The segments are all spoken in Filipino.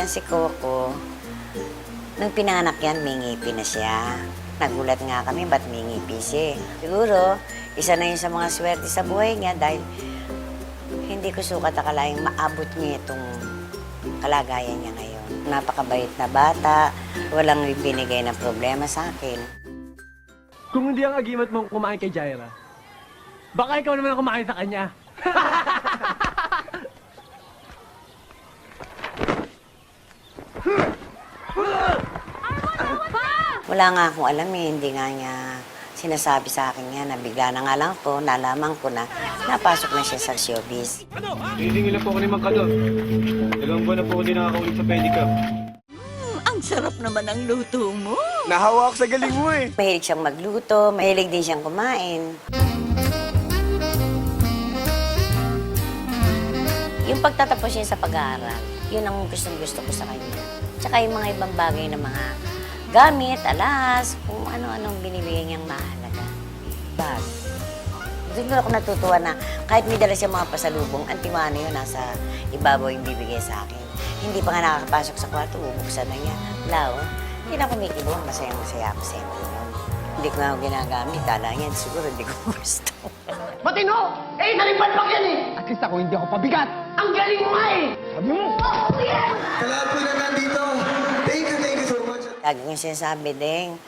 Yan si Coco, nung pinanganak yan, may ngipin na siya. Nagulat nga kami, ba't may ngipin siya? Siguro, isa na yun sa mga swerte sa buhay niya dahil hindi ko sukat akalaing maabot niya itong kalagayan niya ngayon. Napakabait na bata, walang ibinigay na problema sa akin. Kung hindi ang agimat mong kumain kay Jaira, baka ikaw naman ang kumain sa kanya. Wala nga akong alam eh, hindi nga niya sinasabi sa akin yan na bigla na nga lang po, nalaman ko na napasok na siya sa showbiz. Hihingi lang po ako ni Mang Kador. Dalawang buwan na po ako din nakakaulit sa pedicab. Ang sarap naman ang luto mo. Nahawa ako sa galing mo eh. Mahilig siyang magluto, mahilig din siyang kumain. Yung pagtatapos niya sa pag-aaral, yun ang gustong-gusto ko sa kanya. Tsaka yung mga ibang bagay na mga gamit, alas, kung ano-anong binibigay niyang mahalaga. Bag. Doon ako natutuwa na kahit may dala siya mga pasalubong, ang tiwano yun, nasa ibabaw yung bibigay sa akin. Hindi pa nga nakakapasok sa kwarto, bubuksan na niya. Lao, hindi na kumikibong, masayang-masaya ako sa inyo. Hindi ko nga ako ginagamit, dala niya, siguro hindi ko gusto. Matino! Eh, nalipad pa yan eh! At least ako hindi ako pabigat! Ang galing mo nga eh! Sabi mo! Oh, yeah! Sa lahat po na nandito, thank you so much. Lagi kong sinasabi, Deng,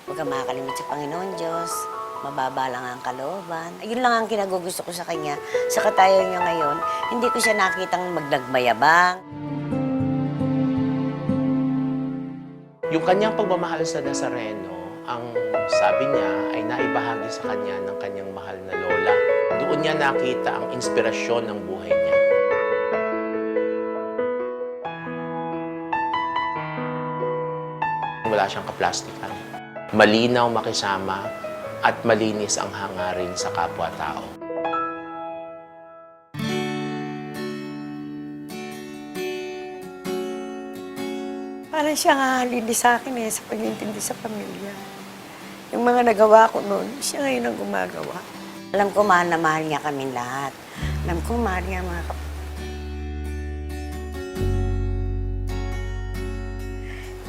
huwag kang makakalimit sa Panginoon Diyos. Mababa lang ang kalooban. Ayun lang ang kinagugusto ko sa kanya. Sa katayo niya ngayon, hindi ko siya nakitang magnagmayabang. Yung kanyang pagmamahal sa Nazareno, ang sabi niya ay naibahagi sa kanya ng kanyang mahal na lola. Doon niya nakita ang inspirasyon ng buhay niya. Wala siyang kaplastikan. Malinaw makisama at malinis ang hangarin sa kapwa-tao. Parang siya nga halili sa akin sa pag-intindi sa pamilya. Yung mga nagawa ko noon, siya ngayon ang gumagawa. Alam ko mahal na mahal niya kaming lahat. Alam ko mahal niya mga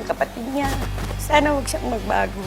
yung kapatid niya. Sana huwag siyang magbago.